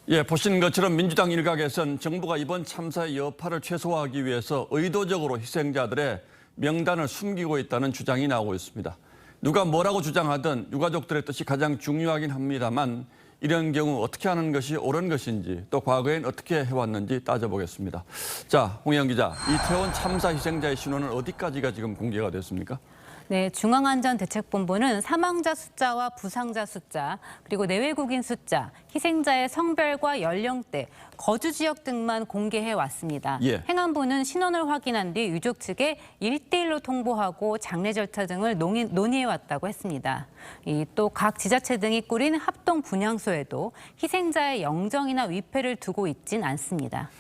예, 보시는 것처럼 민주당 일각에선 정부가 이번 참사의 여파를 최소화하기 위해서 의도적으로 희생자들의 명단을 숨기고 있다는 주장이 나오고 있습니다. 누가 뭐라고 주장하든 유가족들의 뜻이 가장 중요하긴 합니다만 이런 경우 어떻게 하는 것이 옳은 것인지 또 과거엔 어떻게 해왔는지 따져보겠습니다. 자, 홍영 기자, 이태원 참사 희생자의 신원은 어디까지가 지금 공개가 됐습니까? 네, 중앙안전대책본부는 사망자 숫자와 부상자 숫자, 그리고 내외국인 숫자, 희생자의 성별과 연령대, 거주 지역 등만 공개해 왔습니다. 예. 행안부는 신원을 확인한 뒤 유족 측에 1대1로 통보하고 장례 절차 등을 논의해 왔다고 했습니다. 또 각 지자체 등이 꾸린 합동 분향소에도 희생자의 영정이나 위패를 두고 있진 않습니다.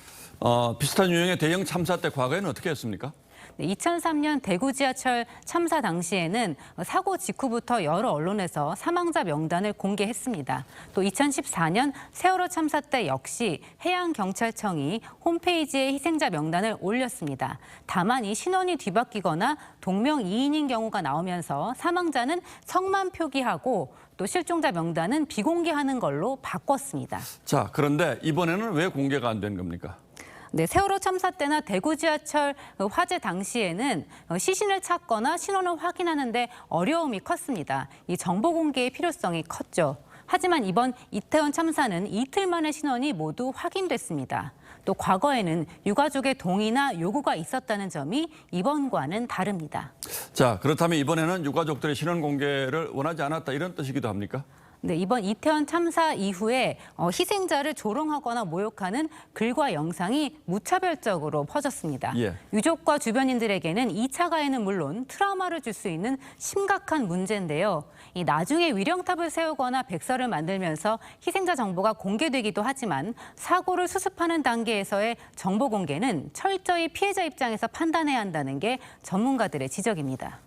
비슷한 유형의 대형 참사 때 과거에는 어떻게 했습니까? 2003년 대구 지하철 참사 당시에는 사고 직후부터 여러 언론에서 사망자 명단을 공개했습니다. 또 2014년 세월호 참사 때 역시 해양경찰청이 홈페이지에 희생자 명단을 올렸습니다. 다만 이 신원이 뒤바뀌거나 동명이인인 경우가 나오면서 사망자는 성만 표기하고 또 실종자 명단은 비공개하는 걸로 바꿨습니다. 자, 그런데 이번에는 왜 공개가 안 된 겁니까? 네, 세월호 참사 때나 대구 지하철 화재 당시에는 시신을 찾거나 신원을 확인하는 데 어려움이 컸습니다. 이 정보 공개의 필요성이 컸죠. 하지만 이번 이태원 참사는 이틀 만에 신원이 모두 확인됐습니다. 또 과거에는 유가족의 동의나 요구가 있었다는 점이 이번과는 다릅니다. 자, 그렇다면 이번에는 유가족들의 신원 공개를 원하지 않았다 이런 뜻이기도 합니까? 네, 이번 이태원 참사 이후에 희생자를 조롱하거나 모욕하는 글과 영상이 무차별적으로 퍼졌습니다. 예. 유족과 주변인들에게는 2차 가해는 물론 트라우마를 줄 수 있는 심각한 문제인데요. 나중에 위령탑을 세우거나 백서를 만들면서 희생자 정보가 공개되기도 하지만 사고를 수습하는 단계에서의 정보 공개는 철저히 피해자 입장에서 판단해야 한다는 게 전문가들의 지적입니다.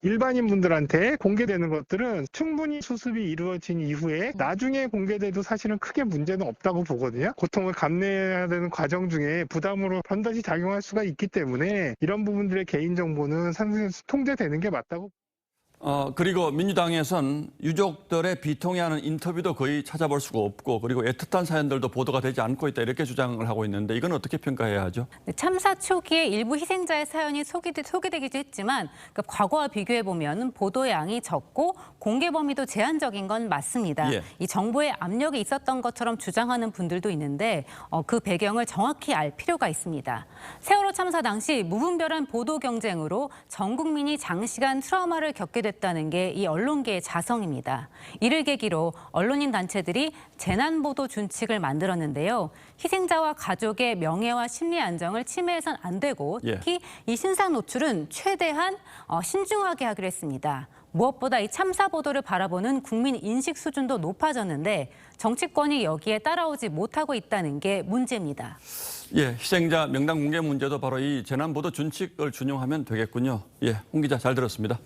일반인 분들한테 공개되는 것들은 충분히 수습이 이루어진 이후에 나중에 공개돼도 사실은 크게 문제는 없다고 보거든요. 고통을 감내해야 되는 과정 중에 부담으로 반드시 작용할 수가 있기 때문에 이런 부분들의 개인정보는 상당히 통제되는 게 맞다고. 그리고 민주당에선 유족들의 비통해하는 인터뷰도 거의 찾아볼 수가 없고 그리고 애틋한 사연들도 보도가 되지 않고 있다 이렇게 주장을 하고 있는데 이건 어떻게 평가해야 하죠? 네, 참사 초기에 일부 희생자의 사연이 소개되기도 했지만 과거와 비교해보면 보도 양이 적고 공개 범위도 제한적인 건 맞습니다. 예. 이 정부의 압력이 있었던 것처럼 주장하는 분들도 있는데 그 배경을 정확히 알 필요가 있습니다. 세월호 참사 당시 무분별한 보도 경쟁으로 전 국민이 장시간 트라우마를 겪게 됐다는 게 이 언론계의 자성입니다. 이를 계기로 언론인 단체들이 재난보도 준칙을 만들었는데요. 희생자와 가족의 명예와 심리 안정을 침해해선 안 되고 특히 이 신상 노출은 최대한 신중하게 하기로 했습니다. 무엇보다 이 참사 보도를 바라보는 국민 인식 수준도 높아졌는데 정치권이 여기에 따라오지 못하고 있다는 게 문제입니다. 예, 희생자 명단 공개 문제도 바로 이 재난보도 준칙을 준용하면 되겠군요. 예, 홍 기자 잘 들었습니다.